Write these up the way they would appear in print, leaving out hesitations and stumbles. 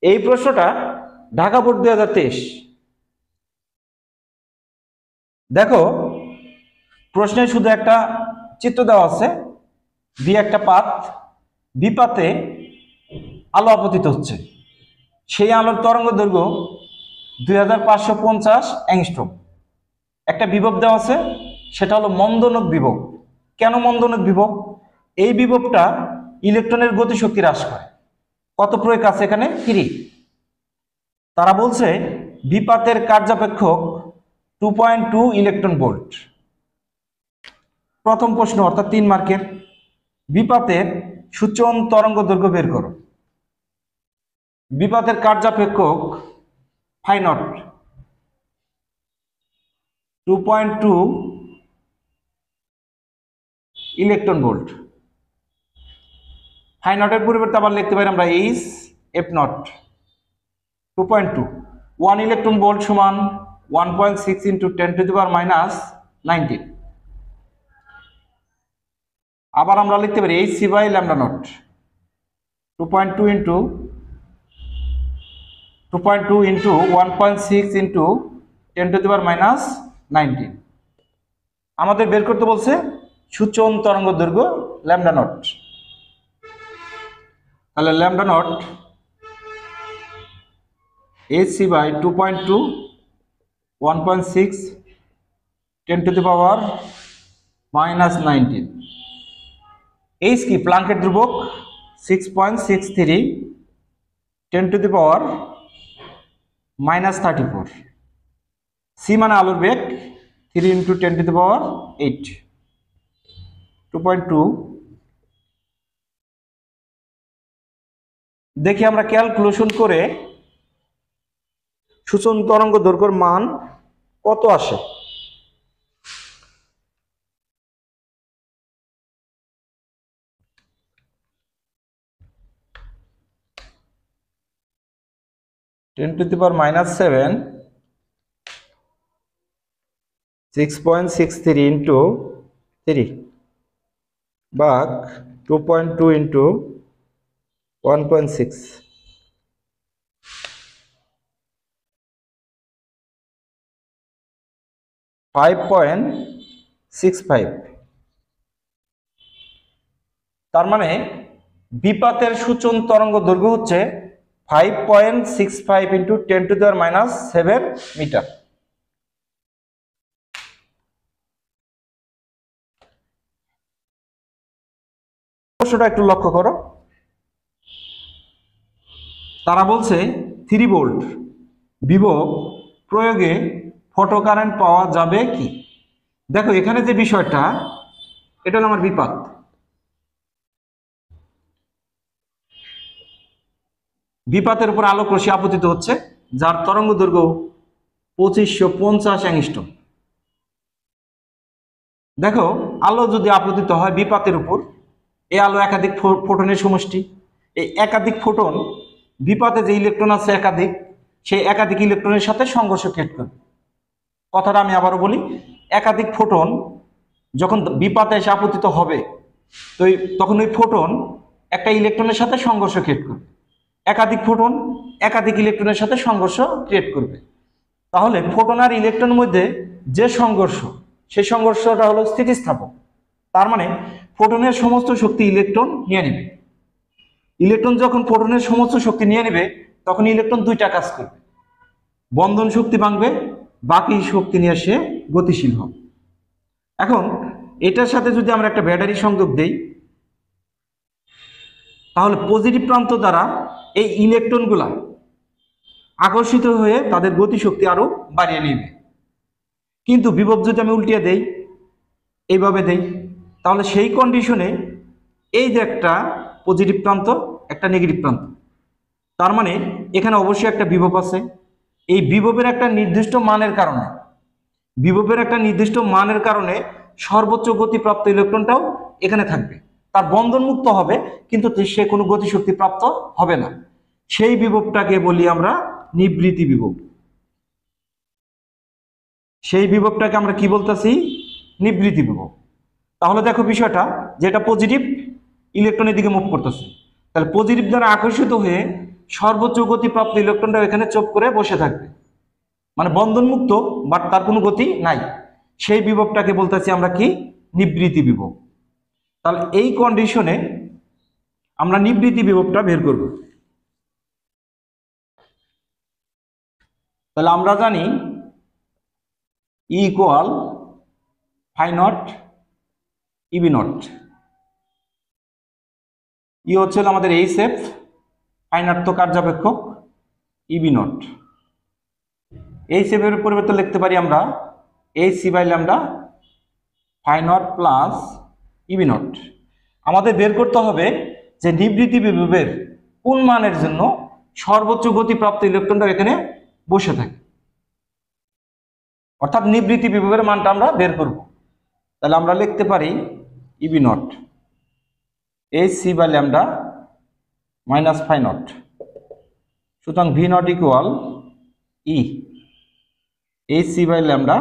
এই প্রশ্নটা ঢাকা বোর্ড 2023। দেখো প্রশ্নে শুধু একটা চিত্র দেওয়া আছে, বি একটা পাত, বি পাতে আলো আপতিত হচ্ছে, সেই আলোর তরঙ্গ দৈর্ঘ্য 2550 অ্যাংস্ট্রম। একটা বিভব দেওয়া আছে, সেটা হলো মন্দনক বিভব। কেন মন্দনক বিভব? এই বিভবটা ইলেকট্রনের গতিশক্তি হ্রাস করে। কত প্রয়োগ আছে এখানে? 3। তারা বলছে বিপাতের কার্যাপেক্ষক 2.2 ইলেকট্রন ভোল্ট। প্রথম প্রশ্ন অর্থাৎ 3 মার্কের, বিপাতের সূচন তরঙ্গ দৈর্ঘ্য বের করো। বিপাতের কার্যাপেক্ষক phi naught 2.2 electron volt. Phi নটের পরিবর্তে আবার লিখতে পারি আমরা H F naught 2.2। 1 electron volt সমান 1.6 ইন্টু 10⁻⁻19। আবার আমরা লিখতে পারি H C by lambda naught 2.2 into 1.6 into 10⁻⁻19। আমাদের বের করতে বলছে সূচন তরঙ্গ দৈর্ঘ্য ল্যামডা নট। তাহলে lambda naught HC by 2.2 1.6 10⁻⁻19। H কি? প্লাঙ্কের ধ্রুবক 6.63 10⁻⁻34। সি মানে আলোর বেগ 3 ইন্টু 10⁸ 2.2। দেখি আমরা ক্যালকুলেশন করে সূচন তরঙ্গ দৈর্ঘ্যের মান কত আসে। (10⁻⁻7 6.63 ইন্টু 3 ভাগ 2.2 ইন্টু 1.6 5.65। তার মানে বিপাতের সূচন তরঙ্গ দৈর্ঘ্য হচ্ছে 5.65 ইন্টু 10⁻⁻7 মিটার। প্রশ্নটা একটু লক্ষ্য করো। তারা বলছে 3 ভোল্ট বিভব প্রয়োগে ফটো কারেন্ট পাওয়া যাবে কি? দেখো এখানে যে বিষয়টা, এটা হলো আমার বিপাত। বিপাতের উপর আলোক রশ্মি আপতিত হচ্ছে, যার তরঙ্গ দৈর্ঘ্য 2550 অ্যাংস্ট্রম। দেখো আলো যদি আপতিত হয় বিপাতের উপর, এই আলো একাধিক ফোটনের সমষ্টি। এই একাধিক ফোটন বিপাতে যে ইলেকট্রন আছে একাধিক, সেই একাধিক ইলেকট্রনের সাথে সংঘর্ষ ক্রিয়েট করবে। কথাটা আমি আবারও বলি, একাধিক ফোটন যখন বিপাতে এসে আপতিত হবে তো তখন ওই ফোটন একটা ইলেকট্রনের সাথে সংঘর্ষ ক্রিয়েট করবে। একাধিক ফোটন একাধিক ইলেকট্রনের সাথে সংঘর্ষ ক্রিয়েট করবে। তাহলে ফোটন আর ইলেকট্রনের মধ্যে যে সংঘর্ষ, সেই সংঘর্ষটা হলো স্থিতিস্থাপক। তার মানে ফোটনের সমস্ত শক্তি ইলেকট্রন নিয়ে নেবে। ইলেকট্রন যখন ফোটনের সমস্ত শক্তি নিয়ে নেবে তখন ইলেকট্রন দুইটা কাজ করবে, বন্ধন শক্তি ভাঙবে, বাকি শক্তি নিয়ে সে গতিশীল হবে। এখন এটার সাথে যদি আমরা একটা ব্যাটারি সংযোগ দেই, তাহলে পজিটিভ প্রান্ত দ্বারা এই ইলেকট্রনগুলা আকর্ষিত হয়ে তাদের গতিশক্তি আরো বাড়িয়ে নেবে। কিন্তু বিভব যদি আমি উল্টিয়ে দেই, এইভাবে দেই, তাহলে সেই কন্ডিশনে এই যে একটা পজিটিভ প্রান্ত একটা নেগেটিভ প্রান্ত, তার মানে এখানে অবশ্যই একটা বিভব আছে। এই বিভবের একটা নির্দিষ্ট মানের কারণে সর্বোচ্চ গতিপ্রাপ্ত ইলেকট্রনটাও এখানে থাকবে, তার বন্ধন মুক্ত হবে, কিন্তু সে কোনো গতিশক্তি প্রাপ্ত হবে না। সেই বিভবটাকে বলি আমরা নিবৃত্তি বিভব। সেই বিভবটাকে আমরা কি বলতেছি? নিবৃত্তি বিভব। তাহলে দেখো বিষয়টা, যেটা পজিটিভ ইলেকট্রনের দিকে মুভ করতেছে, তাহলে পজিটিভ দ্বারা আকর্ষিত হয়ে সর্বোচ্চ গতিপ্রাপ্ত ইলেকট্রনটা এখানে চোপ করে বসে থাকবে, মানে বন্ধনমুক্ত, বাট তার কোনো গতি নাই। সেই বিভবটাকে বলতেছি আমরা কি? নিবৃত্তি বিভব। তাহলে এই কন্ডিশনে আমরা নিবৃত্তি বিভবটা বের করব। তাহলে আমরা জানি E equal phi naught E B naught. E হচ্ছে আমাদের এইচ এফ, ফাই নট তো কার্যাপেক্ষক, ইবি নট। এইচ এফ এর পরিবর্তে লিখতে পারি আমরা H C by lambda phi naught plus E B naught. আমাদের বের করতে হবে যে নিবৃত্তি বিভবের কোন মানের জন্য সর্বোচ্চ গতিপ্রাপ্ত ইলেকট্রনটা এখানে বসে থাকে, অর্থাৎ নিবৃত্তি বিভবের মানটা আমরা বের করব। তাহলে আমরা লিখতে পারি E B naught H C by lambda minus phi naught. সুতরাং V naught equal E H C by lambda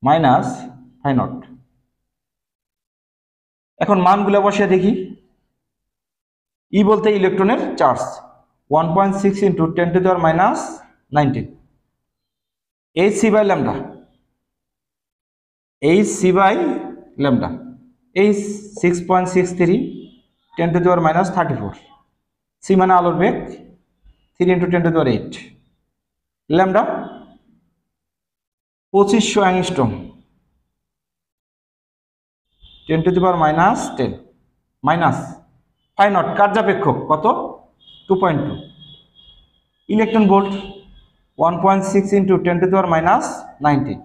minus phi naught. এখন মানগুলো বসিয়ে দেখি। ই বলতে ইলেকট্রনের charge 1.6 into 10 to the power minus 19। H C by lambda, H C by lambda H 6.63 10 to the power minus 34। C মানে আলোর বেগ, 3 into 10 to the power 8। Lambda 2500 angstrom 10 to the power minus 10 minus phi naught কার্যাপেক্ষক কত? 2.2। Electron volt 1.6 into 10 to the power minus 19।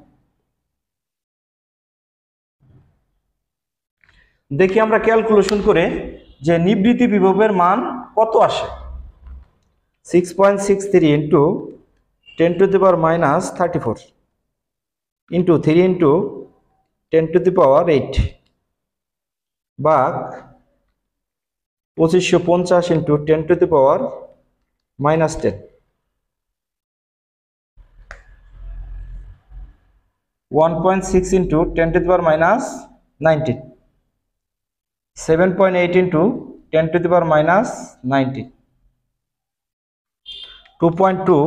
দেখি আমরা calculation করে যে নিবৃত্তি বিভবের মান কত আসে। 6.63 into 10 to the power minus 34 into 3 into 10 to the power 8 ভাগ 2550 into 10 to the power minus 10। 1.6 into 10 to the power minus 19, 7.8 into 10 to the power minus 19, 2.2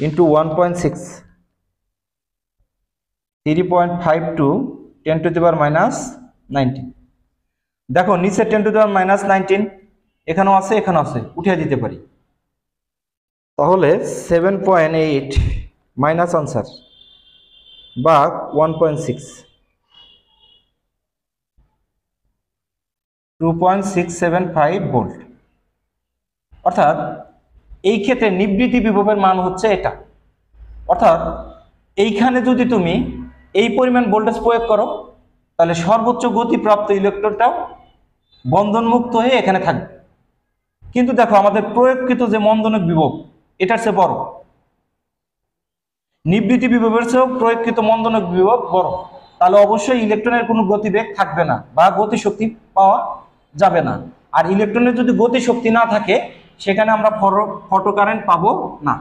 into 1.6, 3.52 10 to the power minus 19। দেখো নিচে 10 টু দি পাওয়ার মাইনাস 19 এখানেও আছে, এখানেও আছে, উঠিয়ে দিতে পারি। তাহলে 7.8 মাইনাস আনসার ভাগ 1.6, 2.675 ভোল্ট। অর্থাৎ এই ক্ষেত্রে নিবৃত্তি বিভবের মান হচ্ছে এটা। অর্থাৎ এইখানে যদি তুমি এই পরিমাণ ভোল্টেজ প্রয়োগ করো তাহলে সর্বোচ্চ গতিপ্রাপ্ত ইলেকট্রনটাও বন্ধনমুক্ত হয়ে এখানে থাকবে। কিন্তু দেখো আমাদের প্রয়োগকৃত যে মন্দনক বিভব এটার চেয়ে বড়, নিবৃত্তি বিভবের চেয়েও প্রয়োগকৃত মন্দনক বিভব বড়। তাহলে অবশ্যই ইলেকট্রনের কোনো গতিবেগ থাকবে না বা গতিশক্তি পাওয়া যাবে না। আর ইলেকট্রনের যদি গতিশক্তি না থাকে সেখানে আমরা ফটো কারেন্ট পাবো না।